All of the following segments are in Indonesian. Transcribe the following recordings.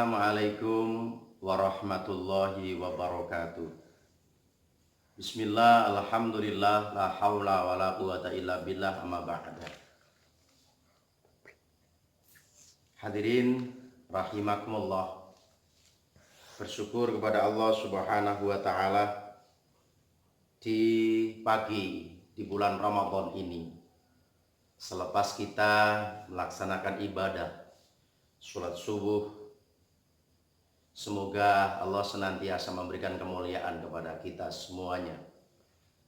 Assalamualaikum warahmatullahi wabarakatuh. Bismillah, alhamdulillah, la haula wa la quwata illa billah, amma ba'da. Hadirin rahimakumullah. Bersyukur kepada Allah Subhanahu wa taala di pagi di bulan Ramadan ini. Selepas kita melaksanakan ibadah sholat subuh, semoga Allah senantiasa memberikan kemuliaan kepada kita semuanya.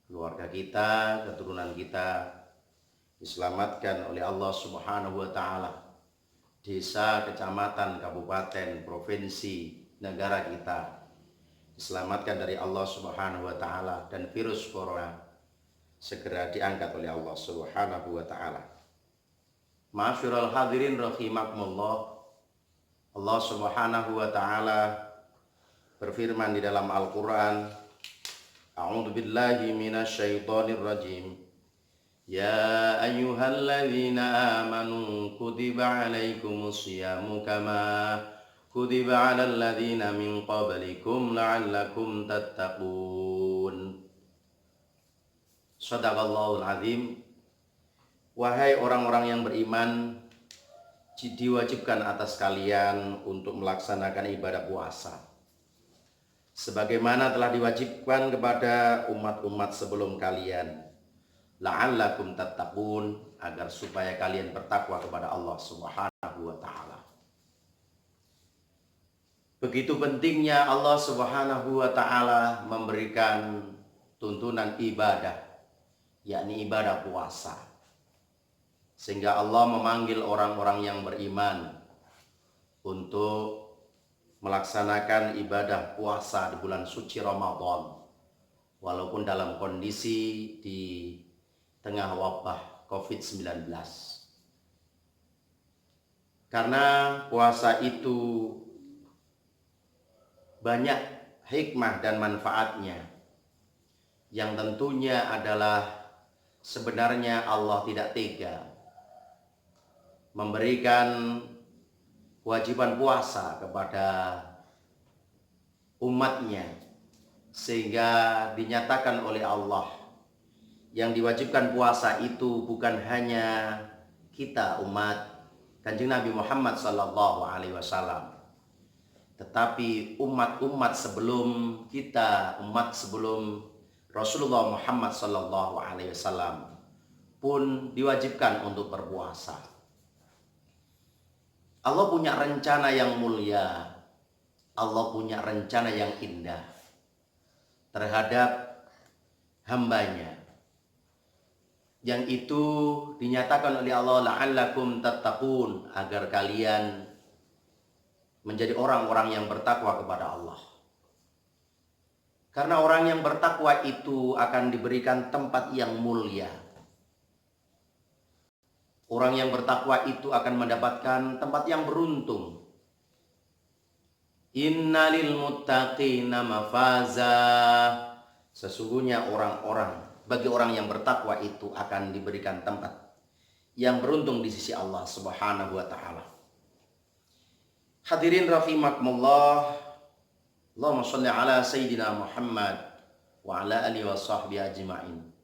Keluarga kita, keturunan kita diselamatkan oleh Allah Subhanahu wa taala. Desa, kecamatan, kabupaten, provinsi, negara kita diselamatkan dari Allah Subhanahu wa taala, dan virus corona segera diangkat oleh Allah Subhanahu wa taala. Ma'asyiral hadirin rahimakumullah. Allah Subhanahu wa taala berfirman di dalam Al-Qur'an, A'udzu billahi minasyaitonir rajim. Ya ayyuhalladzina amanu kutiba 'alaikumus syiyamu kama kutiba 'alal ladzina min qablikum la'allakum tattaqun. Shadaqallahul azim. Wahai orang-orang yang beriman, diwajibkan atas kalian untuk melaksanakan ibadah puasa sebagaimana telah diwajibkan kepada umat-umat sebelum kalian, la'allakum tattaqun, agar supaya kalian bertakwa kepada Allah Subhanahu wa taala. Begitu pentingnya Allah Subhanahu wa taala memberikan tuntunan ibadah, yakni ibadah puasa, sehingga Allah memanggil orang-orang yang beriman untuk melaksanakan ibadah puasa di bulan suci Ramadan, walaupun dalam kondisi di tengah wabah COVID-19. Karena puasa itu banyak hikmah dan manfaatnya, yang tentunya adalah sebenarnya Allah tidak tega memberikan kewajiban puasa kepada umatnya, sehingga dinyatakan oleh Allah yang diwajibkan puasa itu bukan hanya kita umat Kanjeng Nabi Muhammad SAW, tetapi umat-umat sebelum kita, umat sebelum Rasulullah Muhammad SAW pun diwajibkan untuk berpuasa. Allah punya rencana yang mulia, Allah punya rencana yang indah terhadap hambanya, yang itu dinyatakan oleh Allah, la'allakum tattaqun, agar kalian menjadi orang-orang yang bertakwa kepada Allah. Karena orang yang bertakwa itu akan diberikan tempat yang mulia. Orang yang bertakwa itu akan mendapatkan tempat yang beruntung. Innalil muttaqina mafaza. Sesungguhnya bagi orang yang bertakwa itu akan diberikan tempat yang beruntung di sisi Allah Subhanahu wa taala. Hadirin rahimakumullah. Allahumma shalli ala sayyidina Muhammad wa ala alihi wa sahbihi ajma'in.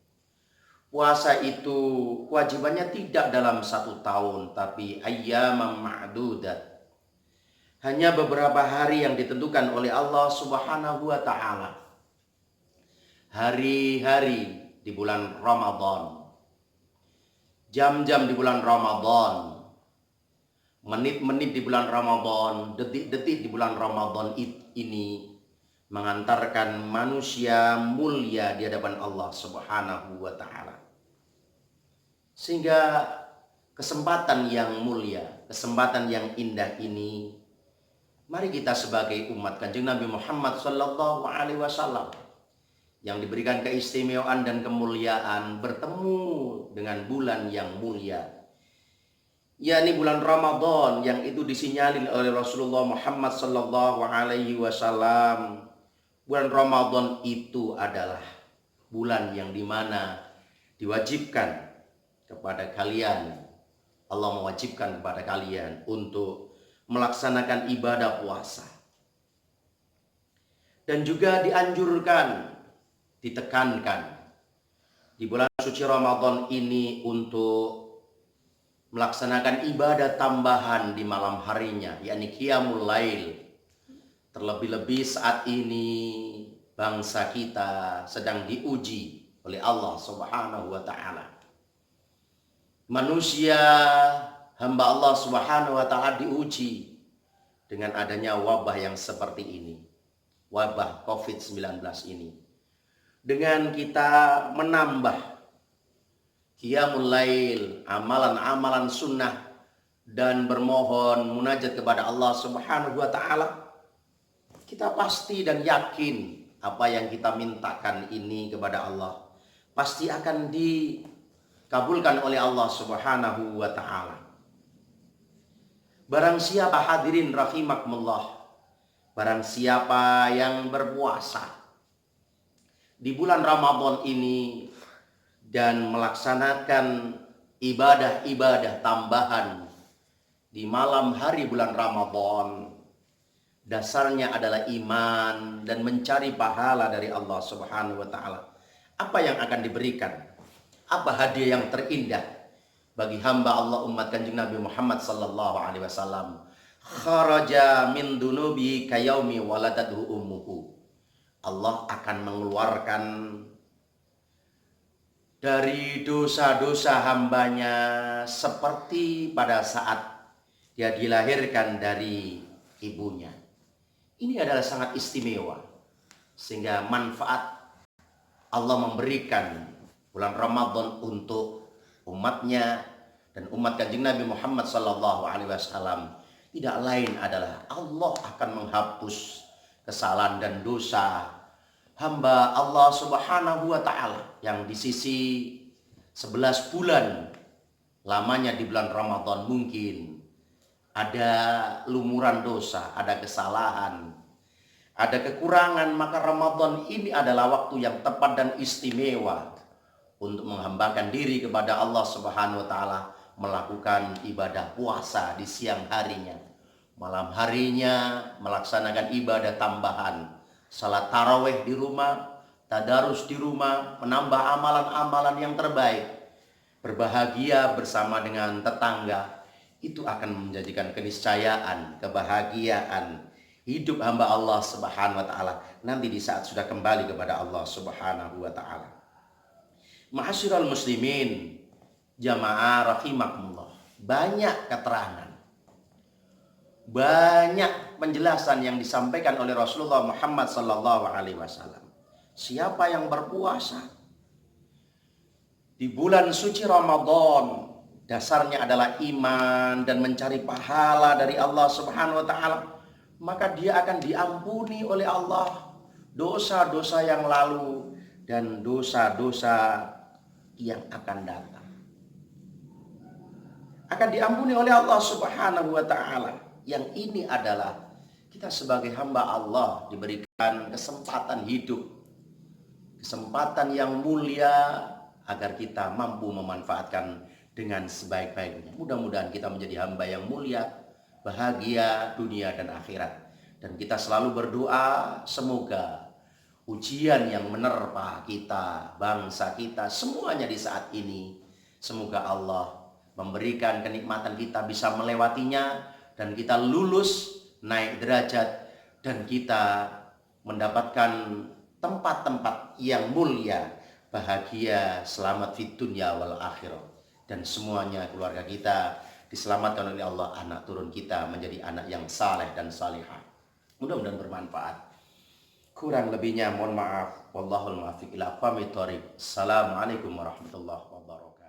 Puasa itu kewajibannya tidak dalam 1 tahun, tapi ayyamam ma'dudat. Hanya beberapa hari yang ditentukan oleh Allah Subhanahu wa taala. Hari-hari di bulan Ramadan, jam-jam di bulan Ramadan, menit-menit di bulan Ramadan, detik-detik di bulan Ramadan ini mengantarkan manusia mulia di hadapan Allah Subhanahu wa taala. Sehingga kesempatan yang mulia, kesempatan yang indah ini, mari kita sebagai umat Kanjeng Nabi Muhammad SAW yang diberikan keistimewaan dan kemuliaan bertemu dengan bulan yang mulia, yakni bulan Ramadan, yang itu disinyalir oleh Rasulullah Muhammad SAW. Bulan Ramadan itu adalah bulan yang dimana diwajibkan kepada kalian, Allah mewajibkan kepada kalian untuk melaksanakan ibadah puasa. Dan juga dianjurkan, ditekankan di bulan suci Ramadan ini untuk melaksanakan ibadah tambahan di malam harinya, yakni qiyamul lail. Terlebih-lebih saat ini bangsa kita sedang diuji oleh Allah Subhanahu wa taala. Manusia, hamba Allah Subhanahu wa taala diuji dengan adanya wabah yang seperti ini. Wabah COVID-19 ini. Dengan kita menambah qiyamul lail, amalan-amalan sunnah, dan bermohon munajat kepada Allah Subhanahu wa taala, kita pasti dan yakin apa yang kita mintakan ini kepada Allah pasti akan dikabulkan oleh Allah Subhanahu wa taala. Barang siapa, hadirin rahimakumullah, barang siapa yang berpuasa di bulan Ramadan ini dan melaksanakan ibadah-ibadah tambahan di malam hari bulan Ramadan, dasarnya adalah iman dan mencari pahala dari Allah Subhanahu wa taala. Apa yang akan diberikan? Apa hadiah yang terindah bagi hamba Allah umat Kanjeng Nabi Muhammad sallallahu alaihi wasallam? Kharaja min dunubi kayaumi waladatuhu ummuhu. Allah akan mengeluarkan dari dosa-dosa hambanya seperti pada saat dia dilahirkan dari ibunya. Ini adalah sangat istimewa, sehingga manfaat Allah memberikan bulan Ramadan untuk umatnya dan umat Kanjeng Nabi Muhammad sallallahu alaihi wasallam tidak lain adalah Allah akan menghapus kesalahan dan dosa hamba Allah Subhanahu wa taala yang di sisi 11 bulan lamanya di bulan Ramadan mungkin ada lumuran dosa, ada kesalahan, ada kekurangan, maka Ramadan ini adalah waktu yang tepat dan istimewa untuk menghambakan diri kepada Allah Subhanahu wa taala, melakukan ibadah puasa di siang harinya. Malam harinya melaksanakan ibadah tambahan, salat tarawih di rumah, tadarus di rumah, menambah amalan-amalan yang terbaik, berbahagia bersama dengan tetangga. Itu akan menjadikan keniscayaan, kebahagiaan hidup hamba Allah Subhanahu wa taala nanti di saat sudah kembali kepada Allah Subhanahu wa taala. Ma'asyiral muslimin, jamaah rahimakumullah, banyak keterangan, banyak penjelasan yang disampaikan oleh Rasulullah Muhammad sallallahu alaihi wasallam. Siapa yang berpuasa di bulan suci Ramadan, dasarnya adalah iman dan mencari pahala dari Allah Subhanahu wa taala, maka dia akan diampuni oleh Allah dosa-dosa yang lalu dan dosa-dosa yang akan datang. Akan diampuni oleh Allah Subhanahu wa taala. Yang ini adalah kita sebagai hamba Allah diberikan kesempatan hidup, kesempatan yang mulia agar kita mampu memanfaatkan dengan sebaik-baiknya. Mudah-mudahan kita menjadi hamba yang mulia, bahagia dunia dan akhirat. Dan kita selalu berdoa semoga ujian yang menerpa kita, bangsa kita, semuanya di saat ini, semoga Allah memberikan kenikmatan kita bisa melewatinya dan kita lulus, naik derajat, dan kita mendapatkan tempat-tempat yang mulia, bahagia, selamat di dunia wal akhirah. Dan semuanya keluarga kita diselamatkan oleh Allah, anak turun kita menjadi anak yang saleh dan salihah. Mudah-mudahan bermanfaat. Kurang lebihnya mohon maaf. Wallahul muwaffiq ila aqwamit thoriq. Assalamualaikum warahmatullahi wabarakatuh.